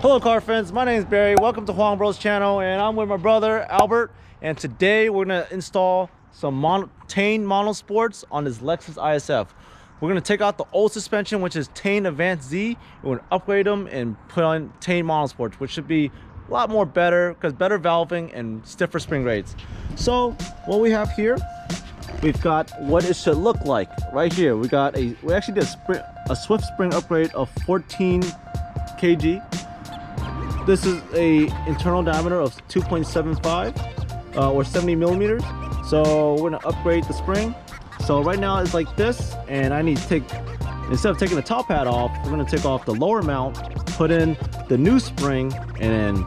Hello car friends, my name is Barry. Welcome to Huang Bros channel, and I'm with my brother Albert, and today we're going to install some TEIN monosports on this Lexus ISF. We're going to take out the old suspension, which is TEIN Advanced Z. We're going to upgrade them and put on TEIN monosports, which should be a lot more better because better valving and stiffer spring rates. So what we have here, we've got what it should look like right here. We actually did a Swift spring upgrade of 14 kg. This is a internal diameter of 2.75 or 70 millimeters. So we're gonna upgrade the spring. So right now it's like this, and I need to take, instead of taking the top pad off, we're gonna take off the lower mount, put in the new spring, and then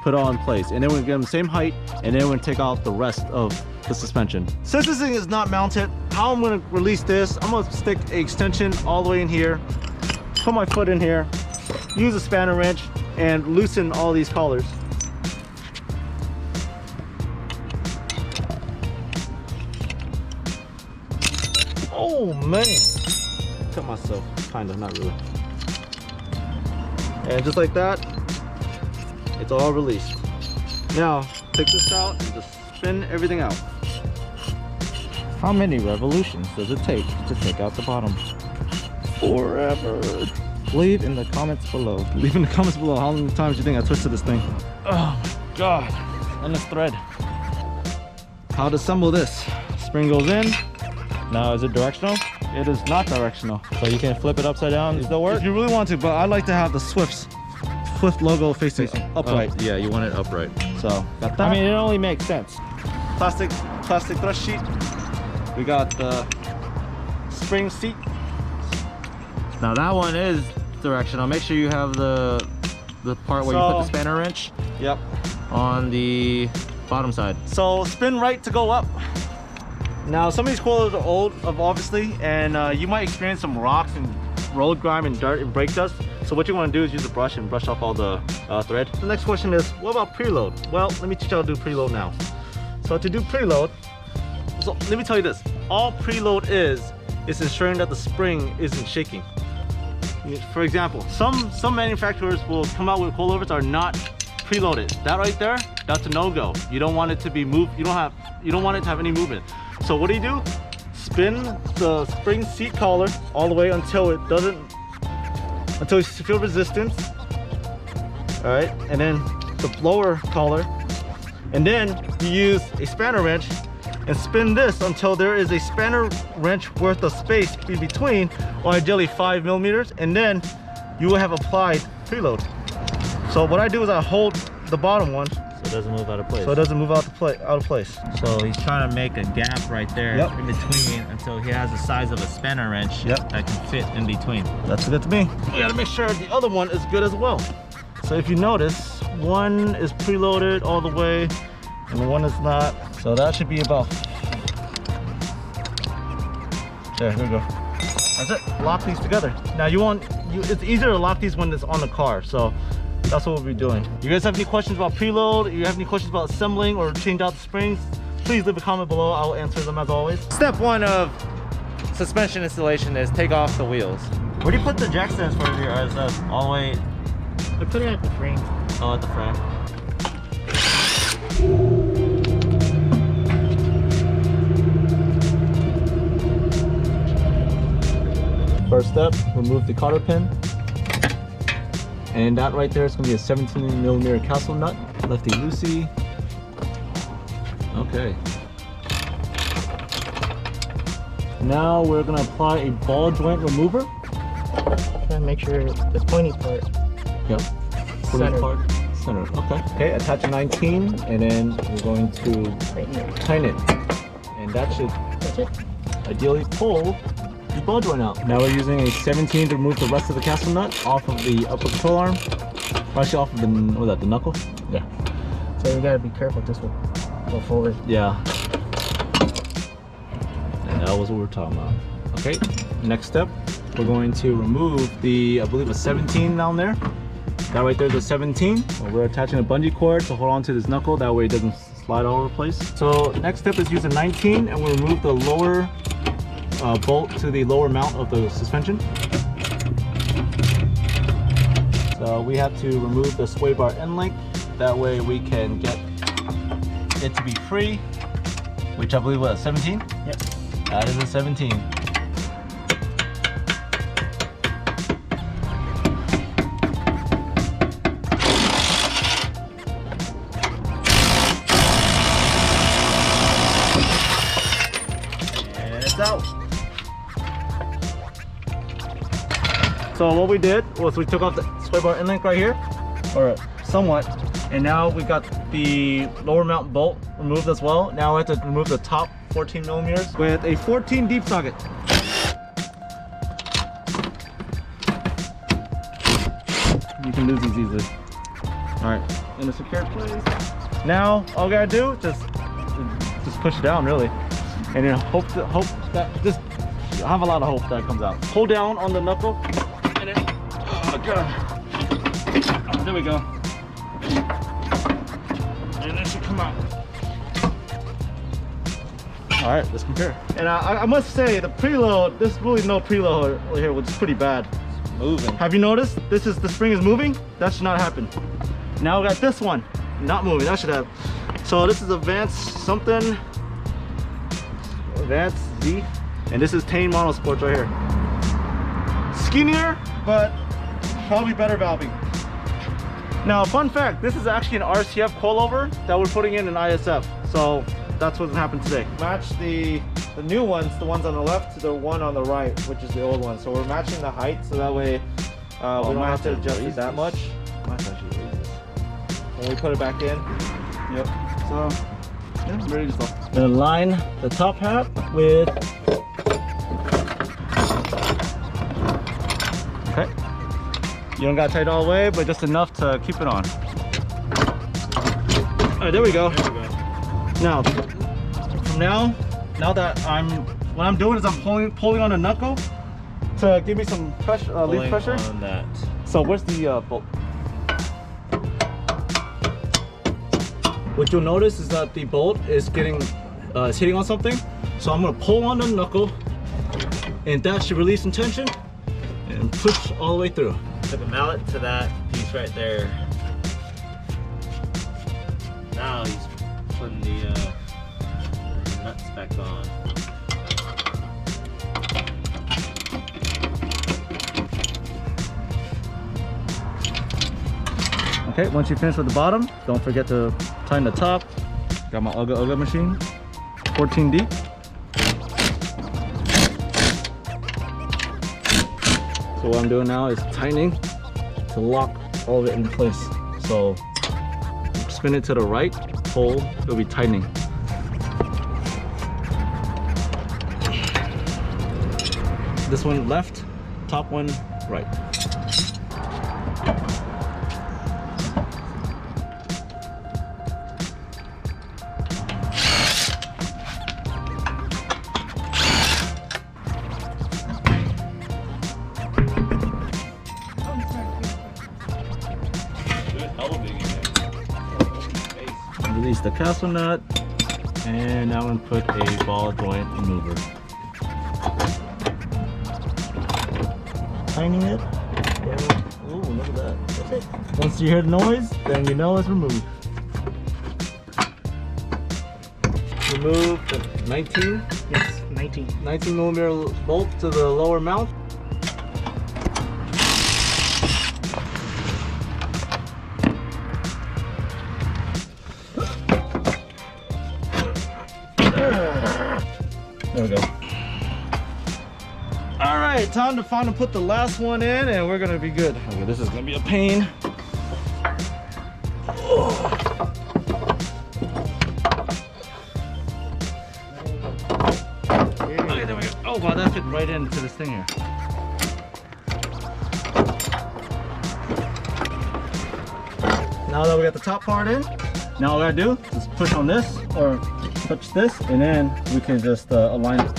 put it on place. And then we're gonna get them the same height, and then we're gonna take out the rest of the suspension. Since this thing is not mounted, how I'm gonna release this, I'm gonna stick an extension all the way in here, put my foot in here, use a spanner wrench, and loosen all these collars. Oh man, cut myself, kind of, not really. And just like that, it's all released. Now take this out and just spin everything out. How many revolutions does it take to take out the bottom? Forever. Leave in the comments below. Leave in the comments below how many times you think I twisted this thing. Oh my god. And this thread. How to assemble this. Spring goes in. Now, is it directional? It is not directional. So you can flip it upside down and still work? If you really want to, but I like to have the Swift logo facing upright. Oh, yeah, you want it upright. So got that. I mean, it only makes sense. Plastic thrust sheet. We got the spring seat. Now that one is directional. Make sure you have the part where you put the spanner wrench. Yep. On the bottom side. So spin right to go up. Now some of these coilers are old, obviously, and you might experience some rocks and road grime and dirt and brake dust. So what you want to do is use a brush and brush off all the thread. The next question is, what about preload? Well, let me teach you how to do preload now. So to do preload, so let me tell you this. All preload is ensuring that the spring isn't shaking. For example, some manufacturers will come out with coilovers that are not preloaded. That right there, that's a no-go. You don't want it to be moved. You don't want it to have any movement. So what do? Spin the spring seat collar all the way until you feel resistance. All right, and then the lower collar, and then you use a spanner wrench and spin this until there is a spanner wrench worth of space in between, or ideally 5 millimeters, and then you will have applied preload. So what I do is I hold the bottom one so it doesn't move out of place. So it doesn't move out of place. So he's trying to make a gap right there in between until he has the size of a spanner wrench that can fit in between. That's good to me. We gotta make sure the other one is good as well. So if you notice, one is preloaded all the way and one is not. So that should be about, there we go. That's it, lock these together. Now it's easier to lock these when it's on the car, so that's what we'll be doing. You guys have any questions about preload? You have any questions about assembling or change out the springs? Please leave a comment below, I will answer them as always. Step one of suspension installation is take off the wheels. Where do you put the jack stands for your ISF? All the way? I put it at the frame. Oh, at the frame. First step, remove the cotter pin. And that right there is going to be a 17 millimeter castle nut. Lefty loosey. Okay. Now we're going to apply a ball joint remover. Try to make sure this pointy part. Yep. Center. Okay. Okay, attach a 19, and then we're going to tighten it. And that should ideally pull the ball joint out. Now we're using a 17 to remove the rest of the castle nut off of the upper control arm. Actually off of the, what is that, the knuckle? Yeah. So you gotta be careful, this will go forward. Yeah. And that was what we're talking about. Okay, next step, we're going to remove the, I believe a 17 down there. That right there is a 17. Well, we're attaching a bungee cord to hold on to this knuckle, that way it doesn't slide all over the place. So next step is use a 19, and we'll remove the lower bolt to the lower mount of the suspension. So So we have to remove the sway bar end link. That way we can get it to be free, which I believe was 17? Yep. That is a 17. And it's out. So what we did was we took off the sway bar end link right here, or somewhat, and now we got the lower mount bolt removed as well. Now we have to remove the top 14 millimeters with a 14 deep socket. You can lose these easily. All right, in a secure place. Now all we gotta do just push it down really, and then hope that just have a lot of hope that it comes out. Pull down on the knuckle, and then oh god, oh, there we go. And that should come out. All right, let's compare. And I must say, the preload, there's really no preload here, which is pretty bad. It's moving. Have you noticed? The spring is moving? That should not happen. Now we got this one, not moving, that should have. So this is Advanced something, Advanced Z, and this is TEIN Monosports right here. Skinnier, but probably better valving. Now, fun fact, this is actually an RCF coilover that we're putting in an ISF. So that's what happened today. Match the new ones, the ones on the left, to the one on the right, which is the old one. So we're matching the height, so that way we don't have to adjust it that much. When we put it back in. Yep. So yeah, I'm ready to go. Gonna line the top hat with. Okay. You don't gotta tighten all the way, but just enough to keep it on. All right, there we go. There we go. Now, from now that what I'm doing is I'm pulling on the knuckle to give me some pressure, leaf pressure. On that. So where's the bolt? What you'll notice is that the bolt is is hitting on something. So I'm gonna pull on the knuckle, and that should release some tension and push all the way through. Put the mallet to that piece right there. Now he's putting the nuts back on. Okay, once you finish with the bottom, don't forget to tighten the top. Got my Uga machine, 14 deep. So what I'm doing now is tightening to lock all of it into place. So spin it to the right, pull, it'll be tightening. This one left, top one right. Release the castle nut, and now I'm gonna put a ball joint remover. Tightening it. Yeah. Ooh, look at that. That's it. Once you hear the noise, then you know it's removed. Remove the 19. Yes, 19. 19 millimeter bolt to the lower mount. There we go. All right, time to finally put the last one in, and we're gonna be good. Okay, this is gonna be a pain. Oh. Okay, there we go. Oh wow, that fit right into this thing here. Now that we got the top part in, now all I gotta do is push on this or touch this, and then we can just align it.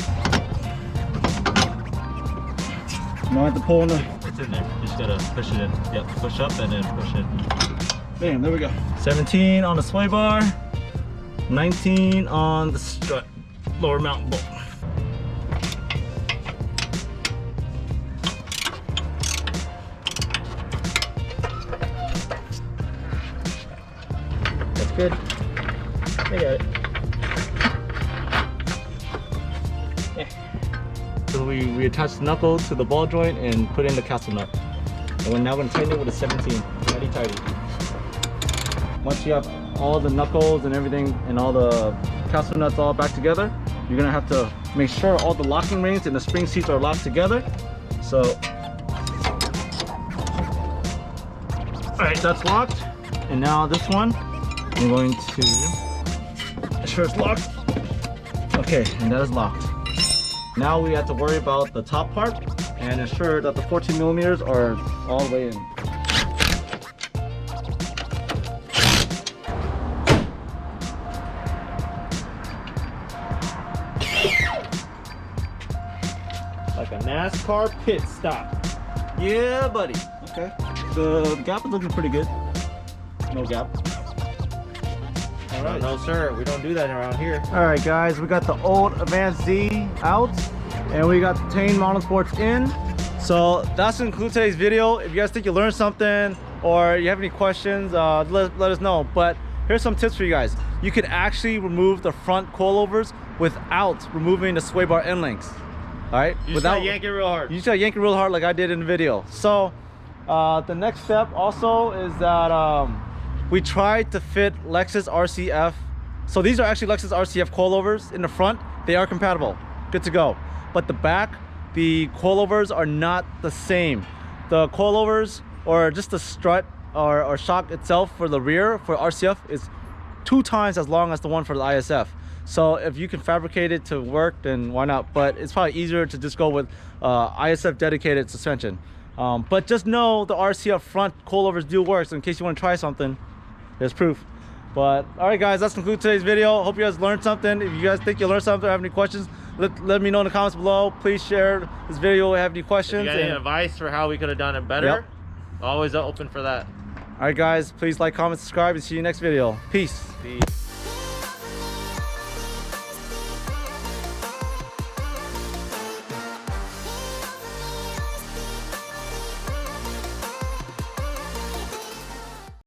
Now I have to pull in the... It's in there. You just gotta push it in. Yep, push up and then push it. Bam, there we go. 17 on the sway bar, 19 on the strut, lower mount bolt. good. I got it. Yeah. So we attach the knuckle to the ball joint and put in the castle nut. And we're now going to tighten it with a 17. Tighty tighty. Once you have all the knuckles and everything and all the castle nuts all back together, you're going to have to make sure all the locking rings and the spring seats are locked together. So, alright, that's locked. And now this one, I'm going to ensure it's locked. Okay, and that is locked. Now we have to worry about the top part and ensure that the 14 millimeters are all the way in. Like a NASCAR pit stop. Yeah, buddy. Okay. The gap is looking pretty good. No gap. All right. No, sir. We don't do that around here. All right, guys. We got the old Advanced Z out, and we got the TEIN Motorsports in. So that's gonna conclude today's video. If you guys think you learned something or you have any questions, let us know. But here's some tips for you guys. You could actually remove the front coilovers without removing the sway bar end links. All right, You just gotta yank it real hard. You just gotta yank it real hard like I did in the video. So the next step also is that we tried to fit Lexus RCF. So these are actually Lexus RCF coilovers in the front. They are compatible, good to go. But the back, the coilovers are not the same. The coilovers, or just the strut or shock itself for the rear for RCF is 2 times as long as the one for the ISF. So if you can fabricate it to work, then why not? But it's probably easier to just go with ISF dedicated suspension. But just know the RCF front coilovers do work, so in case you want to try something, there's proof. But all right, guys, that's conclude today's video. Hope you guys learned something. If you guys think you learned something or have any questions, let me know in the comments below. Please share this video if you have any questions. If you got any advice for how we could have done it better, Yep. always open for that. All right, guys, please like, comment, subscribe, and see you next video. Peace. Peace.